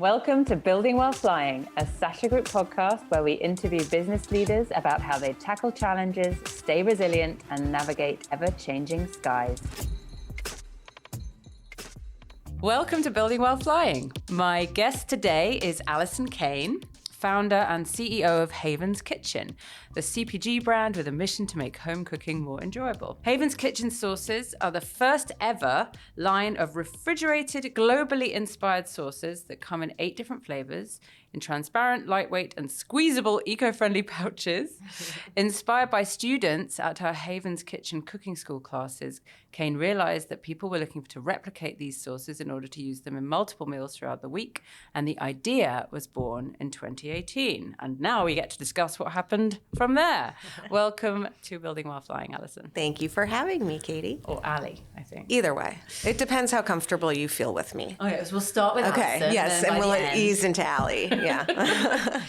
Welcome to Building While Flying, a Sasha Group podcast where we interview business leaders about how they tackle challenges, stay resilient, and navigate ever-changing skies. Welcome to Building While Flying. My guest today is Alison Cayne, founder and CEO of Haven's Kitchen, the CPG brand with a mission to make home cooking more enjoyable. Haven's Kitchen sauces are the first ever line of refrigerated, globally inspired sauces that come in 8 different flavors in transparent, lightweight, and squeezable eco-friendly pouches. Inspired by students at her Haven's Kitchen cooking school classes, Cayne realized that people were looking to replicate these sauces in order to use them in multiple meals throughout the week, and the idea was born in 2018. And now we get to discuss what happened from there. Welcome to Building While Flying, Alison. Thank you for having me, Katie. Or Ali, I think. Either way. It depends how comfortable you feel with me. Okay, so we'll start with Alison. Yes, and we'll ease into Ali. Yeah.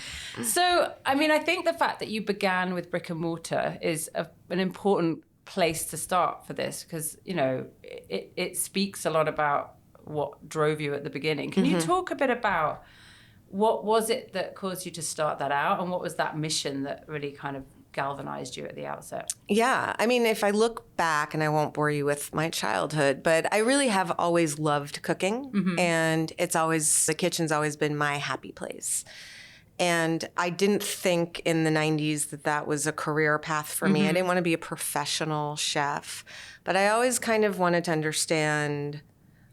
So, I mean, I think the fact that you began with brick and mortar is an important place to start for this because, you know, it speaks a lot about what drove you at the beginning. Can you talk a bit about what was it that caused you to start that out, and what was that mission that really kind of galvanized you at the outset? Yeah. I mean, if I look back, and I won't bore you with my childhood, but I really have always loved cooking, and the kitchen's always been my happy place. And I didn't think in the 90s that was a career path for me. I didn't want to be a professional chef, but I always kind of wanted to understand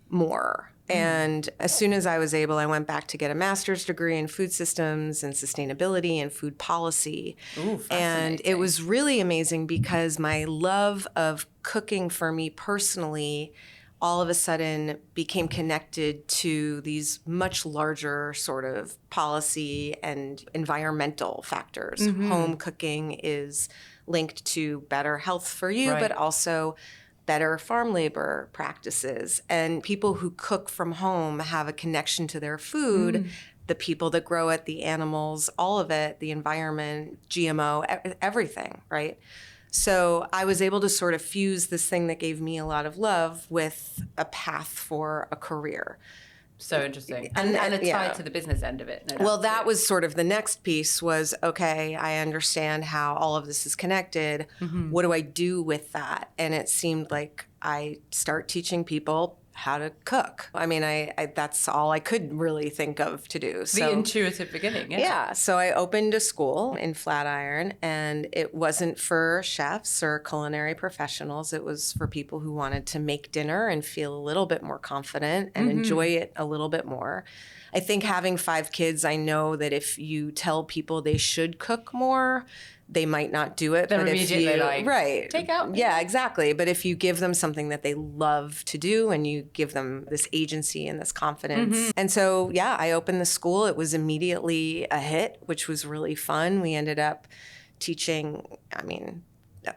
more. And as soon as I was able, I went back to get a master's degree in food systems and sustainability and food policy. Ooh, and it was really amazing because my love of cooking for me personally all of a sudden became connected to these much larger sort of policy and environmental factors. Home cooking is linked to better health for you, but also better farm labor practices. And people who cook from home have a connection to their food, the people that grow it, the animals, all of it, the environment, GMO, everything, right? So I was able to sort of fuse this thing that gave me a lot of love with a path for a career. So interesting. And it's tied to the business end of it. No doubt. Well, that was sort of the next piece was, okay, I understand how all of this is connected. What do I do with that? And it seemed like I start teaching people how to cook. I mean, I that's all I could really think of to do. So, the intuitive beginning, yeah. So I opened a school in Flatiron, and it wasn't for chefs or culinary professionals. It was for people who wanted to make dinner and feel a little bit more confident and enjoy it a little bit more. I think having 5 kids, I know that if you tell people they should cook more, they might not do it. They're but immediately if you, take out. Yeah, exactly. But if you give them something that they love to do and you give them this agency and this confidence. And so, yeah, I opened the school. It was immediately a hit, which was really fun. We ended up teaching,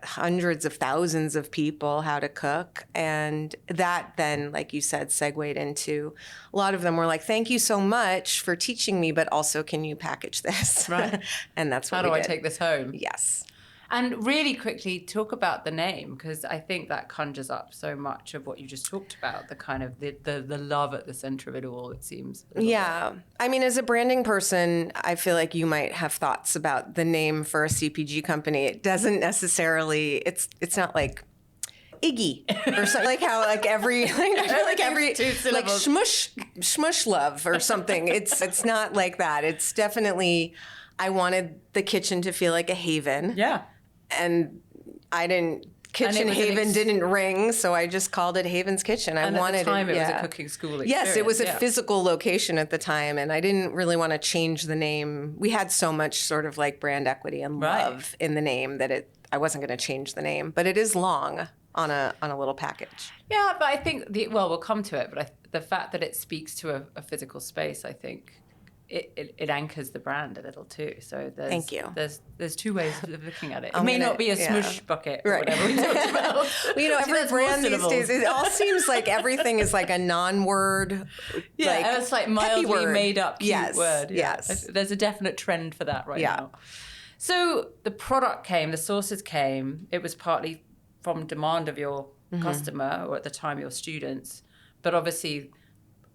hundreds of thousands of people how to cook. And that then, like you said, segued into a lot of them were like, thank you so much for teaching me, but also can you package this? Right. And that's what How do I did. take this home? Yes. And really quickly talk about the name, because I think that conjures up so much of what you just talked about, the kind of the love at the center of it all, it seems. Yeah. I mean, as a branding person, I feel like you might have thoughts about the name for a CPG company. It doesn't necessarily, it's not like Iggy or something, like how like every, like, I feel like every, like shmush love or something. It's not like that. It's definitely, I wanted the kitchen to feel like a haven. Yeah. And Kitchen Haven didn't ring, so I just called it Haven's Kitchen. At the time, it was a cooking school experience. Yes, it was a physical location at the time, and I didn't really want to change the name. We had so much sort of like brand equity and love in the name that I wasn't going to change the name. But it is long on a little package. Yeah, but I think we'll come to it. But the fact that it speaks to a physical space, I think. It anchors the brand a little too. So thank you. There's 2 ways of looking at it. It may not be a smush bucket or whatever we talked about. Well, every brand these days, it all seems like everything is like a non-word. Yeah, it's like mildly made up cute word. Yeah. Yes. There's a definite trend for that right now. So the product came, the sauces came. It was partly from demand of your customer, or at the time your students, but obviously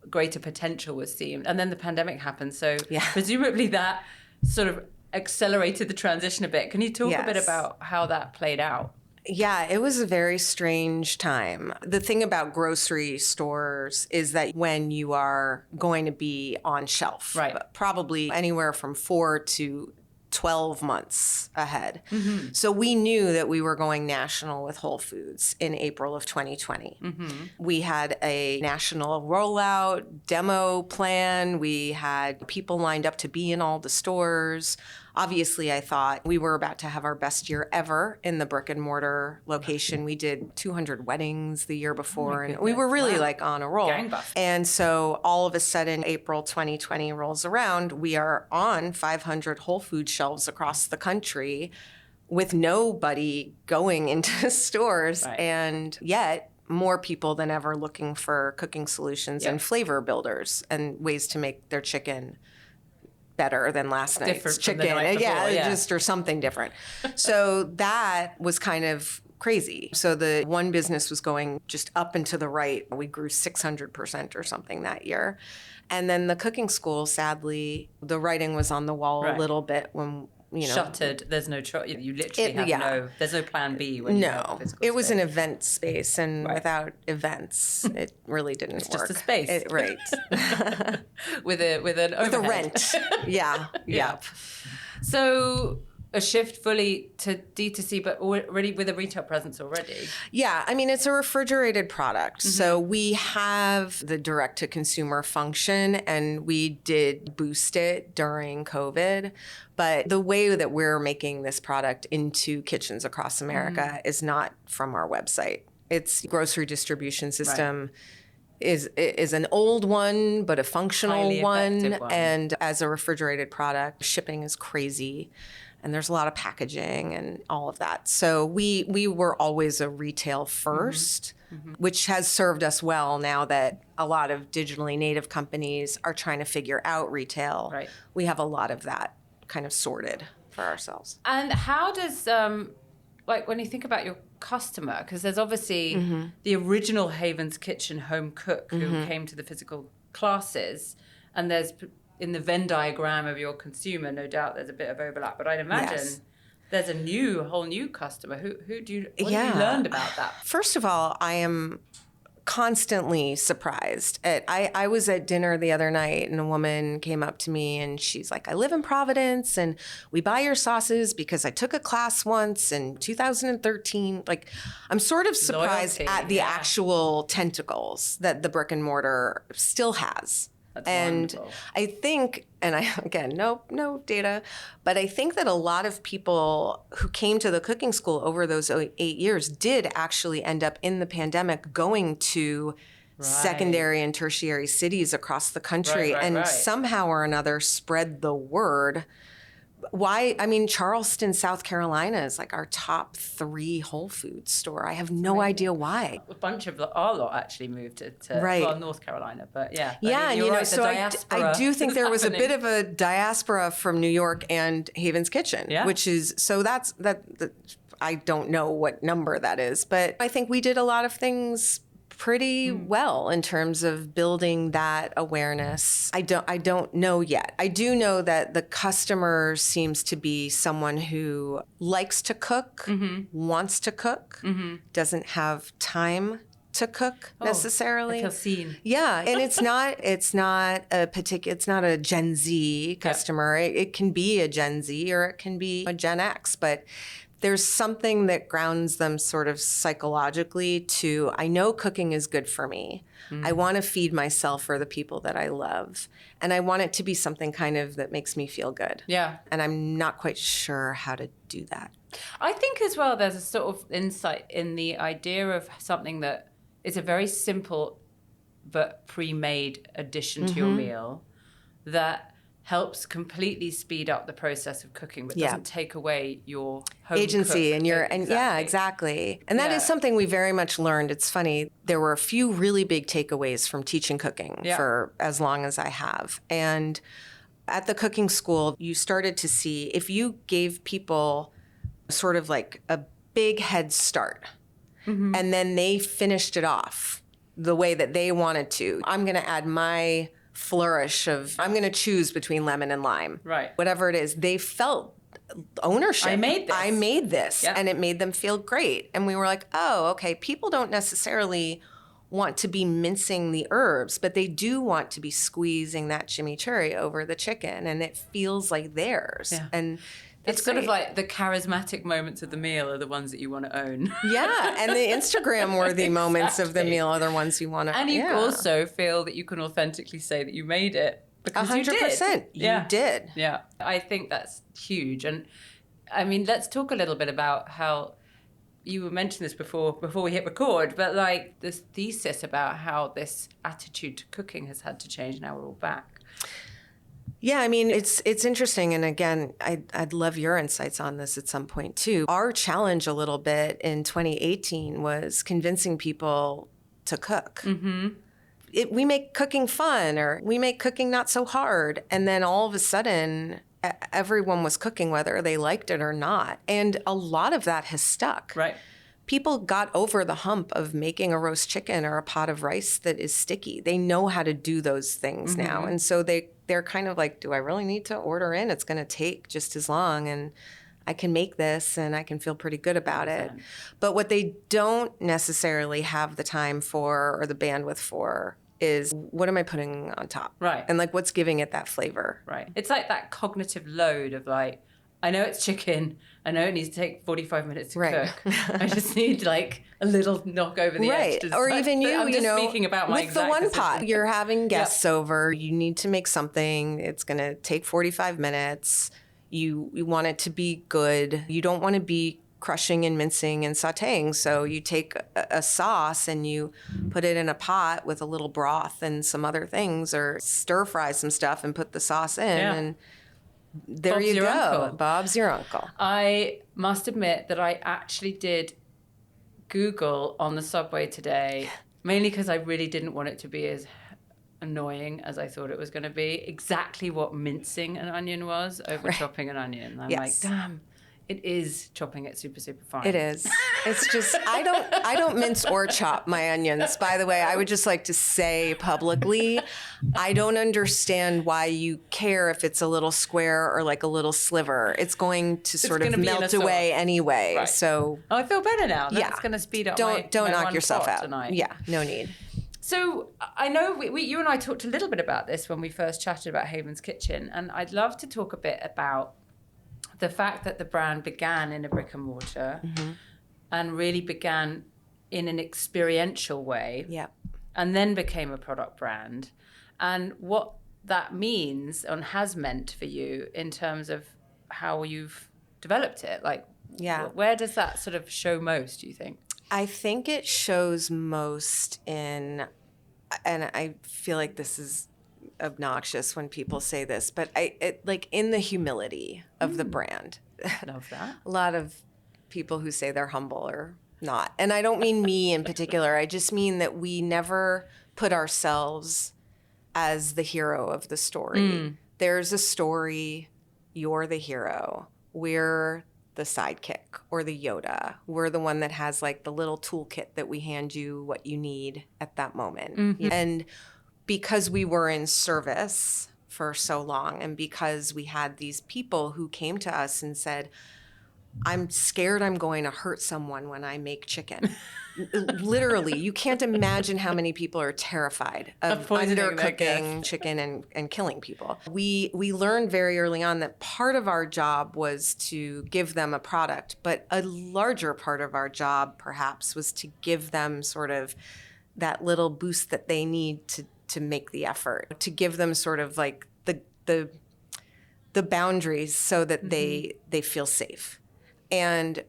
greater potential was seen. And then the pandemic happened. So Yeah. presumably that sort of accelerated the transition a bit. Can you talk a bit Yes. about how that played out? Yeah, it was a very strange time. The thing about grocery stores is that when you are going to be on shelf, Right. probably anywhere from 4 to 12 months ahead. Mm-hmm. So we knew that we were going national with Whole Foods in April of 2020. Mm-hmm. We had a national rollout demo plan. We had people lined up to be in all the stores. Obviously, I thought we were about to have our best year ever in the brick and mortar location. We did 200 weddings the year before, and we were really like on a roll. Gangbusters. And so all of a sudden, April 2020 rolls around. We are on 500 Whole Foods shelves across the country with nobody going into stores. Right. And yet, more people than ever looking for cooking solutions and flavor builders and ways to make their chicken better than last night's Different from chicken. the night before, Just or something different. So that was kind of crazy. So the one business was going just up and to the right. We grew 600% or something that year. And then the cooking school, sadly, the writing was on the wall a little bit when, Shuttered. There's no choice. You literally have there's no plan B when you have a physical it was space. an event space, and without events, it really didn't work. Just a space. Right. with an With a overhead. rent. Yeah. Yep. So a shift fully to D2C, but already with a retail presence already. Yeah, I mean, it's a refrigerated product. So we have the direct-to-consumer function, and we did boost it during COVID. But the way that we're making this product into kitchens across America is not from our website. Its grocery distribution system is an old one, but a functional Highly effective one. And as a refrigerated product, shipping is crazy. And there's a lot of packaging and all of that. So we were always a retail first, which has served us well now that a lot of digitally native companies are trying to figure out retail. Right. We have a lot of that kind of sorted for ourselves. And how does, like when you think about your customer, because there's obviously the original Haven's Kitchen home cook who came to the physical classes, and there's in the Venn diagram of your consumer, no doubt there's a bit of overlap, but I'd imagine there's a whole new customer. What have you learned about that? First of all, I am constantly surprised. I was at dinner the other night and a woman came up to me and she's like, I live in Providence and we buy your sauces because I took a class once in 2013. Like, I'm sort of surprised Loyalty, at the actual tentacles that the brick and mortar still has. That's and wonderful. I think, and again, no data, but I think that a lot of people who came to the cooking school over those 8 years did actually end up in the pandemic going to secondary and tertiary cities across the country and somehow or another spread the word. Why? I mean, Charleston, South Carolina is like our top 3 Whole Foods store. I have no idea why. A bunch of our lot actually moved to North Carolina, but yeah. Yeah, I mean, and so I do think there was a bit of a diaspora from New York and Haven's Kitchen, which is, so that I don't know what number that is, but I think we did a lot of things pretty well in terms of building that awareness. I don't know yet. I do know that the customer seems to be someone who likes to cook, wants to cook, doesn't have time to cook necessarily. I feel seen. Yeah, and it's not a Gen Z customer. It can be a Gen Z or it can be a Gen X, but there's something that grounds them sort of psychologically to, I know cooking is good for me. I want to feed myself or the people that I love. And I want it to be something kind of that makes me feel good. Yeah. And I'm not quite sure how to do that. I think as well there's a sort of insight in the idea of something that is a very simple but pre-made addition to your meal that helps completely speed up the process of cooking, but doesn't take away your home agency cook. and your exactly. And that is something we very much learned. It's funny, there were a few really big takeaways from teaching cooking for as long as I have. And at the cooking school, you started to see if you gave people sort of like a big head start and then they finished it off, the way that they wanted to. I'm going to add my flourish of, I'm going to choose between lemon and lime. Right. Whatever it is, they felt ownership. I made this. Yep. And it made them feel great. And we were like, oh, okay, people don't necessarily want to be mincing the herbs, but they do want to be squeezing that chimichurri over the chicken, and it feels like theirs. Yeah. And It's sort of like the charismatic moments of the meal are the ones that you want to own. yeah, and the Instagram-worthy moments of the meal are the ones you want to. And you also feel that you can authentically say that you made it because 100%. You did. Yeah, I think that's huge. And I mean, let's talk a little bit about how you were mentioning this before we hit record, but like this thesis about how this attitude to cooking has had to change. Now we're all back. Yeah, I mean, it's interesting. And again, I'd love your insights on this at some point too. Our challenge a little bit in 2018 was convincing people to cook. Mm-hmm. We make cooking fun, or we make cooking not so hard. And then all of a sudden, everyone was cooking, whether they liked it or not. And a lot of that has stuck. Right. People got over the hump of making a roast chicken or a pot of rice that is sticky. They know how to do those things now. And so they're kind of like, do I really need to order in? It's going to take just as long, and I can make this and I can feel pretty good about it. But what they don't necessarily have the time for or the bandwidth for is, what am I putting on top? Right. And like, what's giving it that flavor? Right. It's like that cognitive load of like, I know it's chicken. I know it needs to take 45 minutes to cook. I just need like a little knock over the edge. Or even I'm just speaking about my with the one decision. pot, you're having guests over. You need to make something. It's going to take 45 minutes. You want it to be good. You don't want to be crushing and mincing and sauteing. So you take a sauce and you put it in a pot with a little broth and some other things, or stir fry some stuff and put the sauce in. And there Bob's you your go. uncle. Bob's your uncle. I must admit that I actually did Google on the subway today, mainly because I really didn't want it to be as annoying as I thought it was going to be, exactly what mincing an onion was over chopping an onion. I'm like, damn, it is chopping it super, super fine. It is. It's just, I don't mince or chop my onions. By the way, I would just like to say publicly, I don't understand why you care if it's a little square or like a little sliver. It's going to sort of melt away anyway. Right. So I feel better now. That's going to speed up don't knock yourself out tonight. Yeah, no need. So I know you and I talked a little bit about this when we first chatted about Haven's Kitchen, and I'd love to talk a bit about the fact that the brand began in a brick and mortar and really began in an experiential way and then became a product brand, and what that means and has meant for you in terms of how you've developed it. Like, where does that sort of show most, do you think? I think it shows most in, and I feel like this is obnoxious when people say this, but like in the humility of the brand. Love that. A lot of people who say they're humble are not. And I don't mean me in particular. I just mean that we never put ourselves as the hero of the story. There's a story, you're the hero. We're the sidekick or the Yoda. We're the one that has like the little toolkit that we hand you what you need at that moment. And because we were in service for so long, and because we had these people who came to us and said, I'm scared I'm going to hurt someone when I make chicken. Literally, you can't imagine how many people are terrified of undercooking chicken and killing people. We learned very early on that part of our job was to give them a product, but a larger part of our job perhaps was to give them sort of that little boost that they need to make the effort, to give them sort of like the boundaries so that they feel safe. And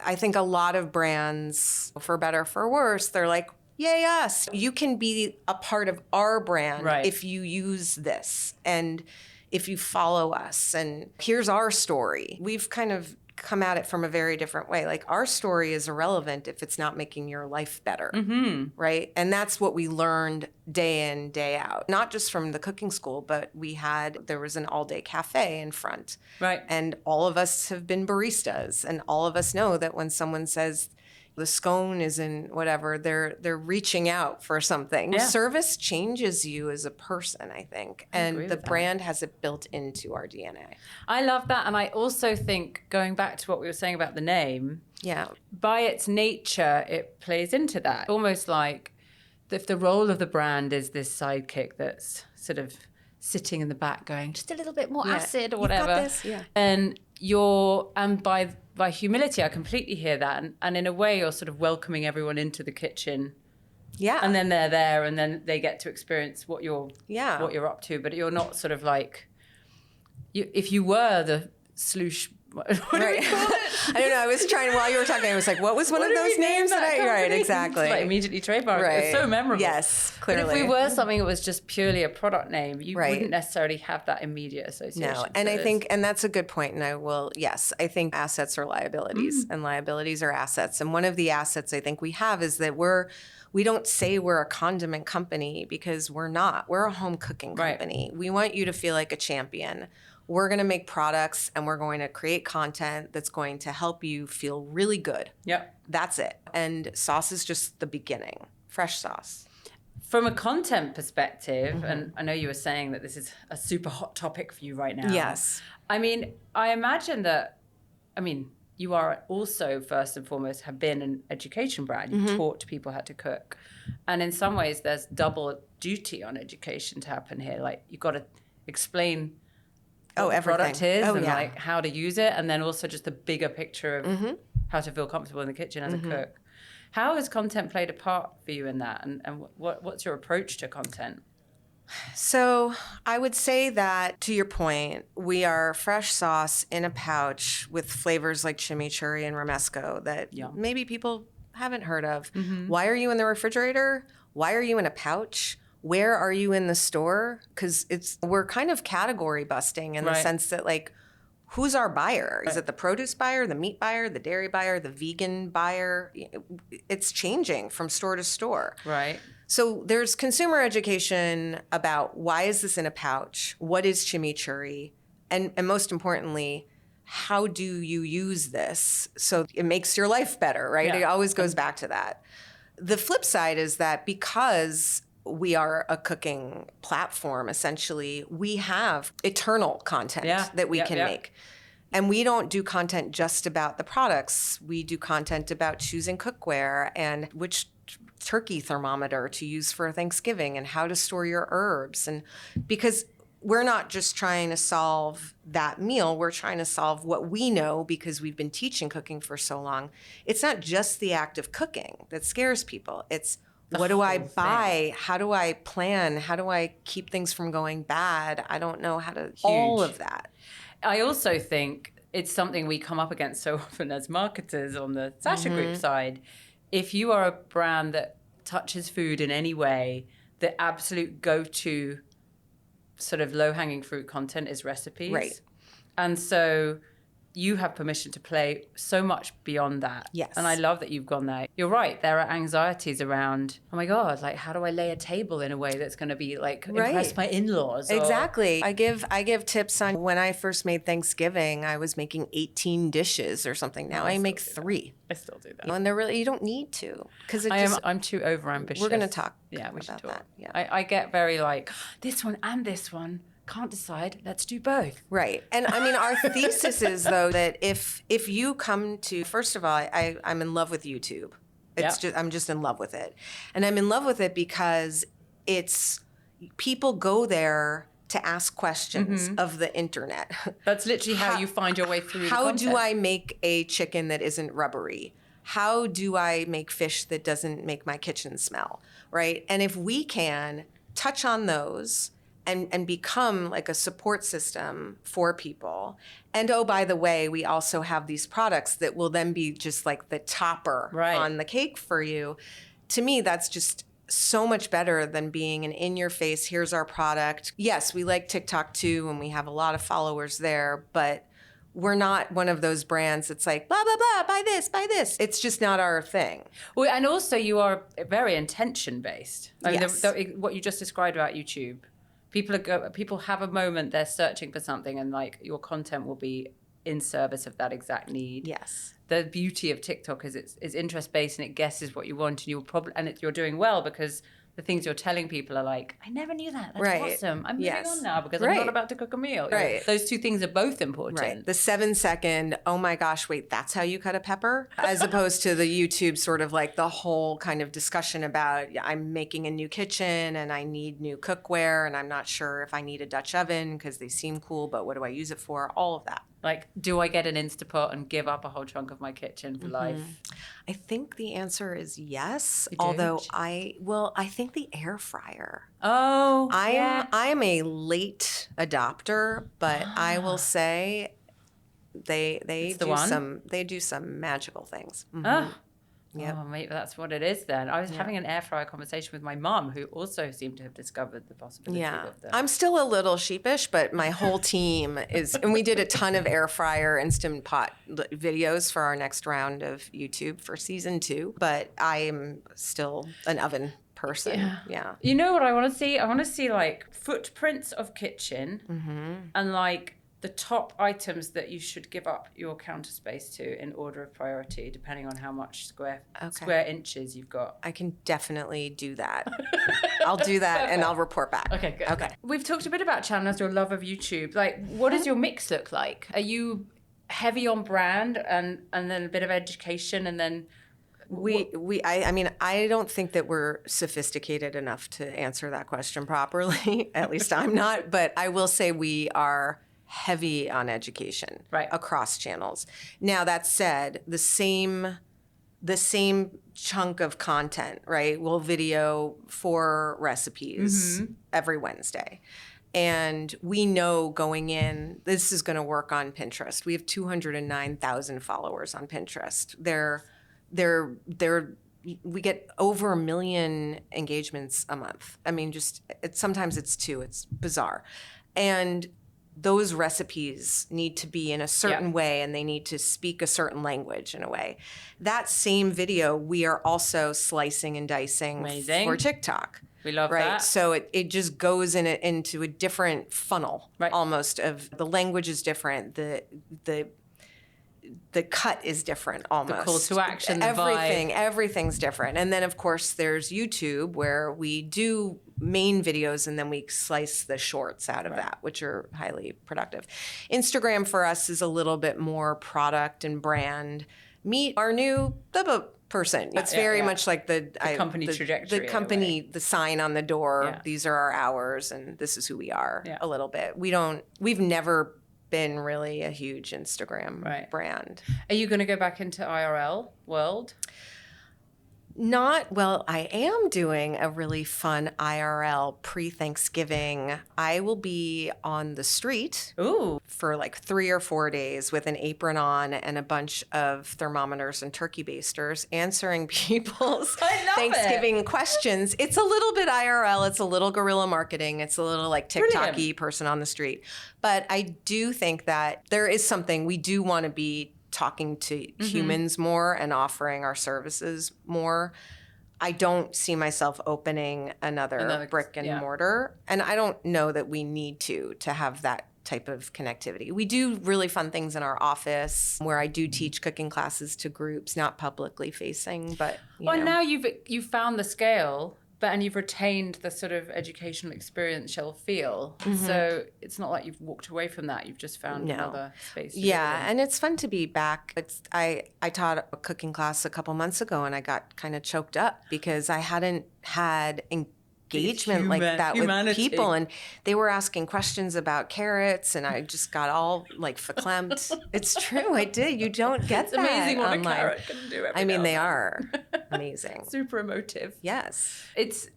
I think a lot of brands, for better or for worse, they're like, yay us. You can be a part of our brand if you use this and if you follow us. And here's our story. We've kind of come at it from a very different way. Like, our story is irrelevant if it's not making your life better, right? And that's what we learned day in, day out. Not just from the cooking school, but there was an all-day cafe in front. Right. And all of us have been baristas, and all of us know that when someone says, the scone is in whatever, they're reaching out for something. Yeah. Service changes you as a person, I think. And the brand has it built into our DNA. I love that. And I also think, going back to what we were saying about the name, by its nature, it plays into that. Almost like if the role of the brand is this sidekick that's sort of sitting in the back going, just a little bit more acid or whatever. You've got this. Yeah. And by humility, I completely hear that. And in a way, you're sort of welcoming everyone into the kitchen. Yeah. And then they're there and then they get to experience what you're up to. But you're not sort of like, if you were the sloosh, what do we call it? I don't know. I was trying, while you were talking, I was like, what was one of those names that I, right, exactly. Like immediately trademarked. Right. It's so memorable. Yes, clearly. But if we were something that was just purely a product name, you wouldn't necessarily have that immediate association. No, and I think, and that's a good point. And I think assets are liabilities and liabilities are assets. And one of the assets I think we have is that we don't say we're a condiment company because we're not. We're a home cooking company. We want you to feel like a champion. We're going to make products and we're going to create content that's going to help you feel really good. Yep. That's it. And sauce is just the beginning. Fresh sauce. From a content perspective, and I know you were saying that this is a super hot topic for you right now. Yes. I mean, I imagine that, you are also, first and foremost, have been an education brand. You taught people how to cook. And in some ways, there's double duty on education to happen here. Like, you've got to explain what the product is and like how to use it, and then also just the bigger picture of how to feel comfortable in the kitchen as a cook. How has content played a part for you in that, and what's your approach to content? So I would say that, to your point, we are fresh sauce in a pouch with flavors like chimichurri and romesco that maybe people haven't heard of. Why are you in the refrigerator? Why are you in a pouch? Where are you in the store? Because we're kind of category busting in the sense that, like, who's our buyer? Is it the produce buyer, the meat buyer, the dairy buyer, the vegan buyer? It's changing from store to store. Right. So there's consumer education about why is this in a pouch? What is chimichurri? And most importantly, how do you use this so it makes your life better, right? Yeah. It always goes back to that. The flip side is that because we are a cooking platform, essentially, we have eternal content that we can make. And we don't do content just about the products. We do content about choosing cookware and which turkey thermometer to use for Thanksgiving and how to store your herbs. And because we're not just trying to solve that meal, we're trying to solve what we know because we've been teaching cooking for so long. It's not just the act of cooking that scares people. It's what do I buy? How do I plan? How do I keep things from going bad? I don't know how to, all of that. I also think it's something we come up against so often as marketers on the Sasha Group side. If you are a brand that touches food in any way, the absolute go-to sort of low-hanging fruit content is recipes. Right. And so you have permission to play so much beyond that. Yes. And I love that you've gone there. You're right. There are anxieties around, oh my God, like, how do I lay a table in a way that's going to be like impress my in-laws? Exactly. I give tips on when I first made Thanksgiving, I was making 18 dishes or something. Now I make 3. I still do that. And they're really, you don't need to. Because I'm too overambitious. We're going to talk we should about talk. that. Yeah. I get very like, this one and this one. Can't decide. Let's do both. Right. And I mean, our thesis is, though, that if you come to, first of all, I'm in love with YouTube. I'm just in love with it. And I'm in love with it because people go there to ask questions of the internet. That's literally how you find your way through the content. How do I make a chicken that isn't rubbery? How do I make fish that doesn't make my kitchen smell? Right. And if we can touch on those and become like a support system for people. And oh, by the way, we also have these products that will then be just like the topper on the cake for you. To me, that's just so much better than being an in-your-face, here's our product. Yes, we like TikTok too, and we have a lot of followers there, but we're not one of those brands that's like, blah, blah, blah, buy this, buy this. It's just not our thing. Well, and also you are very intention-based. I mean, what you just described about YouTube. People have a moment, they're searching for something, and like your content will be in service of that exact need. Yes. The beauty of TikTok is it's interest based and it guesses what you want, and you're doing well because the things you're telling people are like, I never knew that. That's awesome. I'm moving on now because I'm not about to cook a meal. Right. Those two things are both important. Right. The 7-second, oh my gosh, wait, that's how you cut a pepper? As opposed to the YouTube sort of like the whole kind of discussion about, I'm making a new kitchen and I need new cookware and I'm not sure if I need a Dutch oven because they seem cool, but what do I use it for? All of that. Like, do I get an Instapot and give up a whole chunk of my kitchen for life? I think the answer is yes. You do? Although I think the air fryer. Oh, I'm a late adopter, but I will say they do some magical things. Yep. Oh, maybe that's what it is then. I was having an air fryer conversation with my mum, who also seemed to have discovered the possibility of that. I'm still a little sheepish, but my whole team is, and we did a ton of air fryer Instant Pot videos for our next round of YouTube for season 2, but I am still an oven person. Yeah. You know what I want to see? I want to see like footprints of kitchen and like the top items that you should give up your counter space to in order of priority, depending on how much square inches you've got. I can definitely do that. I'll do that and I'll report back. Okay, good. Okay. We've talked a bit about channels, your love of YouTube. Like, what does your mix look like? Are you heavy on brand and then a bit of education and then... I mean, I don't think that we're sophisticated enough to answer that question properly. At least I'm not. But I will say we are heavy on education across channels. Now, that said, the same chunk of content, right? We'll video 4 recipes every Wednesday. And we know going in, this is going to work on Pinterest. We have 209,000 followers on Pinterest. We get over 1 million engagements a month. I mean, sometimes it's 2. It's bizarre. And those recipes need to be in a certain way and they need to speak a certain language in a way. That same video, we are also slicing and dicing for TikTok. We love that. So it just goes into a different funnel almost of the language is different. The cut is different almost. The call to action, the vibe. Everything's different. And then, of course, there's YouTube where we do main videos and then we slice the shorts out of that, which are highly productive. Instagram for us is a little bit more product and brand. Meet our new person. It's very much like the company trajectory. The company, the sign on the door. These are our hours and this is who we are a little bit. We've never been really a huge Instagram brand. Are you going to go back into IRL world? I am doing a really fun IRL pre-Thanksgiving. I will be on the street for like 3 or 4 days with an apron on and a bunch of thermometers and turkey basters answering people's Thanksgiving questions. It's a little bit IRL. It's a little guerrilla marketing. It's a little like TikTok-y person on the street. But I do think that there is something we do want to be talking to humans more and offering our services more. I don't see myself opening another brick and mortar. And I don't know that we need to have that type of connectivity. We do really fun things in our office where I do teach cooking classes to groups, not publicly facing, but now you've found the scale. And you've retained the sort of educational experiential feel. So it's not like you've walked away from that. You've just found another space. And it's fun to be back. I taught a cooking class a couple months ago and I got kind of choked up because I hadn't had engagement like that with people. And they were asking questions about carrots and I just got all like verklempt. It's true, I did. You don't get it's that amazing what online. A carrot can do. They are amazing. Super emotive. Yes.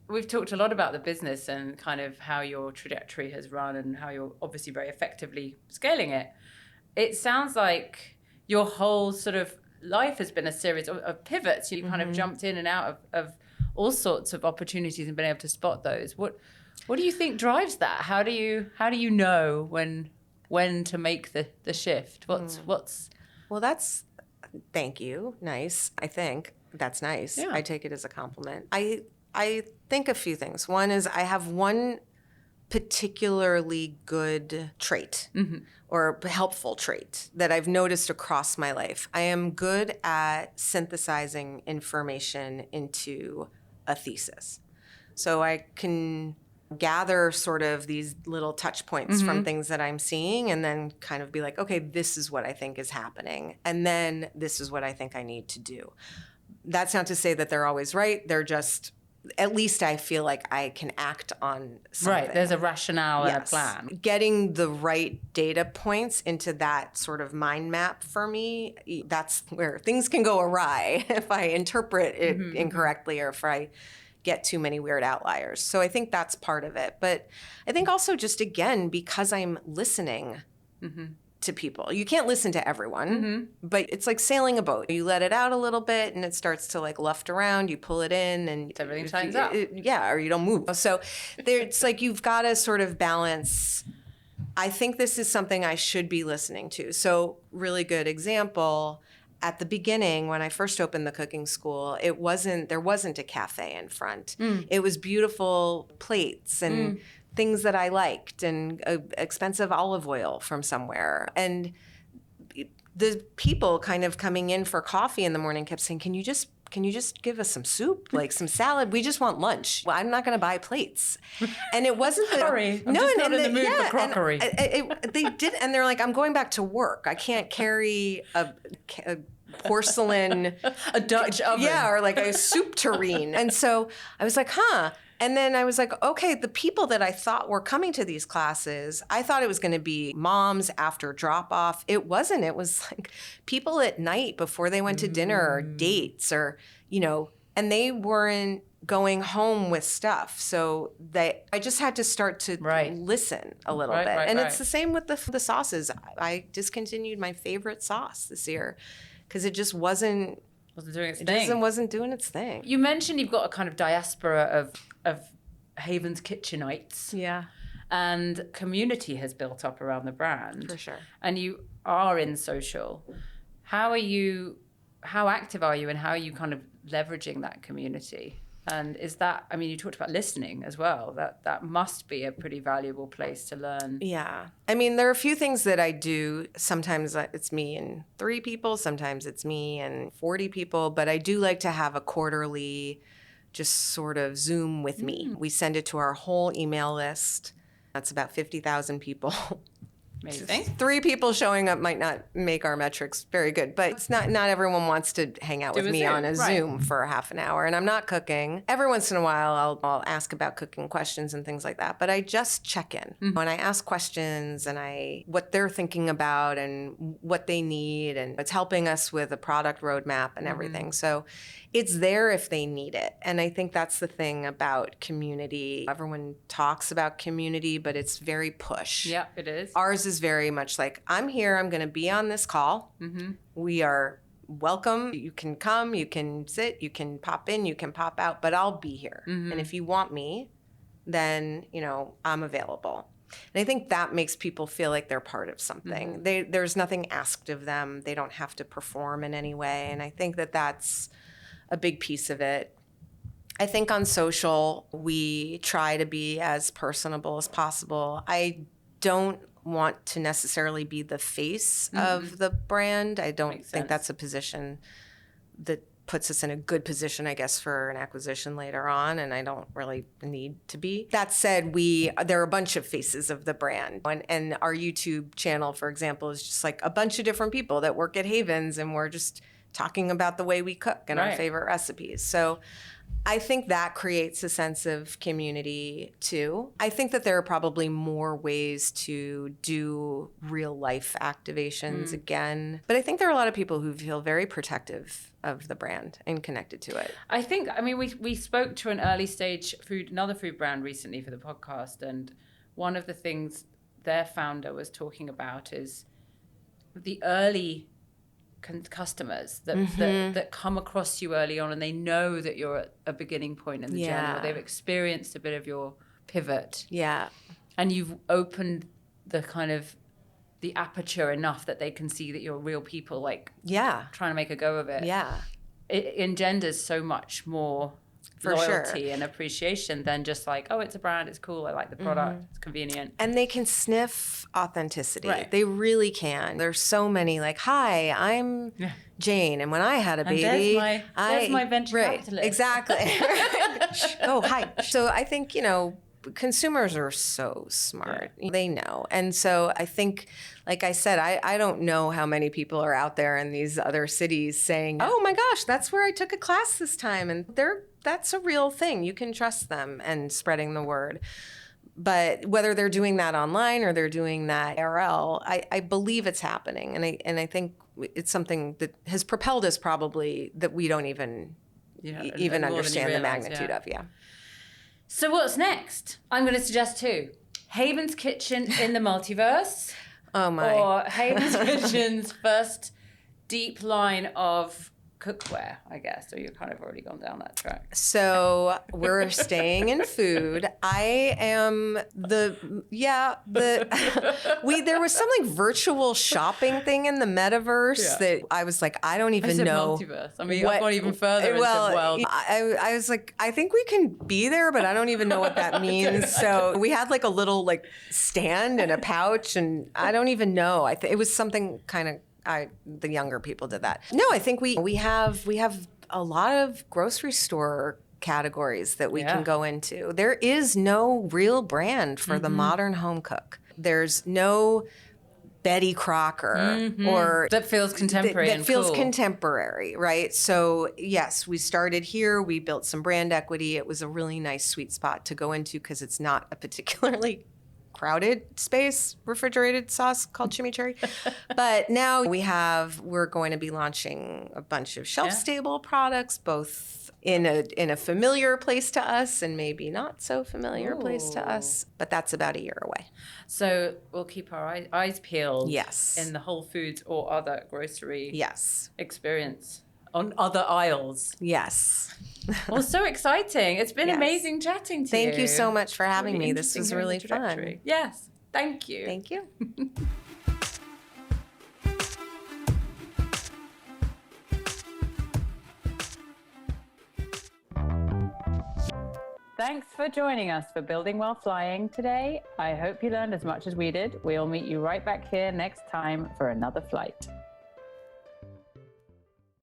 We've talked a lot about the business and kind of how your trajectory has run and how you're obviously very effectively scaling it. It sounds like your whole sort of life has been a series of pivots. You kind of jumped in and out of all sorts of opportunities and been able to spot those. What do you think drives that? How do you know when to make the shift? Well, that's thank you. Nice. I think that's nice. Yeah. I take it as a compliment. I think a few things. One is I have one particularly good trait or helpful trait that I've noticed across my life. I am good at synthesizing information into a thesis. So I can gather sort of these little touch points from things that I'm seeing and then kind of be like, okay, this is what I think is happening. And then this is what I think I need to do. That's not to say that they're always right. They're just, at least I feel like I can act on something. Right, there's a rationale and a plan. Getting the right data points into that sort of mind map for me, that's where things can go awry if I interpret it incorrectly or if I get too many weird outliers. So I think that's part of it. But I think also just, again, because I'm listening to people. You can't listen to everyone, but it's like sailing a boat. You let it out a little bit and it starts to like luft around. You pull it in and everything tightens up. Or you don't move. So it's like you've got to sort of balance. I think this is something I should be listening to. So really good example. At the beginning, when I first opened the cooking school, there wasn't a cafe in front. It was beautiful plates and things that I liked and expensive olive oil from somewhere. And the people kind of coming in for coffee in the morning kept saying, can you just give us some soup, like some salad? We just want lunch. Well, I'm not going to buy plates. And it wasn't that. Sorry, I'm just not in the mood for crockery. They did, and they're like, I'm going back to work. I can't carry a porcelain, a Dutch oven. Yeah, or like a soup tureen. And so I was like, huh. And then I was like, okay, the people that I thought were coming to these classes, I thought it was going to be moms after drop off. It wasn't. It was like people at night before they went to dinner or dates or, and they weren't going home with stuff. So I just had to start to listen a little bit. And it's the same with the sauces. I discontinued my favorite sauce this year because it just wasn't doing its thing. It wasn't doing its thing. You mentioned you've got a kind of diaspora of Haven's Kitchenites. Yeah. And community has built up around the brand. For sure. And you are in social. How active are you and how are you kind of leveraging that community? And is that, you talked about listening as well. That must be a pretty valuable place to learn. Yeah. There are a few things that I do. Sometimes it's me and 3 people. Sometimes it's me and 40 people. But I do like to have a quarterly just sort of Zoom with me. We send it to our whole email list. That's about 50,000 people. Amazing. 3 people showing up might not make our metrics very good, but it's not everyone wants to hang out with me on a Zoom for half an hour. And I'm not cooking. Every once in a while, I'll ask about cooking questions and things like that. But I just check in. When I ask questions and what they're thinking about and what they need, and it's helping us with a product roadmap and everything. So it's there if they need it. And I think that's the thing about community. Everyone talks about community, but it's very push. Yeah, it is. Ours is very much like, I'm here, I'm going to be on this call. We are welcome. You can come, you can sit, you can pop in, you can pop out, but I'll be here. And if you want me, then, I'm available. And I think that makes people feel like they're part of something. There's nothing asked of them. They don't have to perform in any way. And I think that that's a big piece of it. I think on social, we try to be as personable as possible. I don't want to necessarily be the face of the brand. I don't think that's a position that puts us in a good position, I guess, for an acquisition later on, and I don't really need to be. That said, there are a bunch of faces of the brand, and our YouTube channel, for example, is just like a bunch of different people that work at Haven's, and we're just talking about the way we cook and our favorite recipes. So I think that creates a sense of community too. I think that there are probably more ways to do real life activations again. But I think there are a lot of people who feel very protective of the brand and connected to it. I think, we spoke to an early stage another food brand recently for the podcast. And one of the things their founder was talking about is the early customers that come across you early on and they know that you're at a beginning point in the journey, or they've experienced a bit of your pivot. Yeah. And you've opened the kind of the aperture enough that they can see that you're real people, like trying to make a go of it. Yeah. It engenders so much more For sure. loyalty and appreciation than just like, oh, it's a brand, it's cool, I like the product, it's convenient. And they can sniff authenticity. Right. They really can. There's so many like, hi, I'm Jane, and when I had a baby, there's my venture capitalist. Exactly. Oh, hi. So I think, consumers are so smart. Yeah. They know. And so I think, like I said, I don't know how many people are out there in these other cities saying, oh my gosh, that's where I took a class this time. And that's a real thing. You can trust them and spreading the word. But whether they're doing that online or they're doing that IRL, I believe it's happening. And I think it's something that has propelled us probably that we don't even understand the magnitude of. Yeah. So what's next? I'm going to suggest two. Haven's Kitchen in the Multiverse. Oh my. Or Haven's Kitchen's first deep line of cookware, I guess. So you've kind of already gone down that track. So we're staying in food. I am there was some like virtual shopping thing in the metaverse that I was like, I don't even know. Multiverse. I mean, I've gone even further into the world. I was like, I think we can be there, but I don't even know what that means. So we had like a little like stand and a pouch, and I don't even know. It was something kind of. The younger people did that. No, I think we have a lot of grocery store categories that we can go into. There is no real brand for the modern home cook. There's no Betty Crocker or that feels contemporary. That feels contemporary, right? So yes, we started here. We built some brand equity. It was a really nice sweet spot to go into because it's not a particularly crowded space, refrigerated sauce called chimichurri. But now we're going to be launching a bunch of shelf-stable products, both in a familiar place to us and maybe not so familiar place to us. But that's about a year away. So we'll keep our eyes peeled. Yes. In the Whole Foods or other grocery experience on other aisles. Yes. Well, so exciting. It's been amazing chatting to you. Thank you so much for having me. This was really fun. Yes. Thank you. Thank you. Thanks for joining us for Building While Flying today. I hope you learned as much as we did. We'll meet you right back here next time for another flight.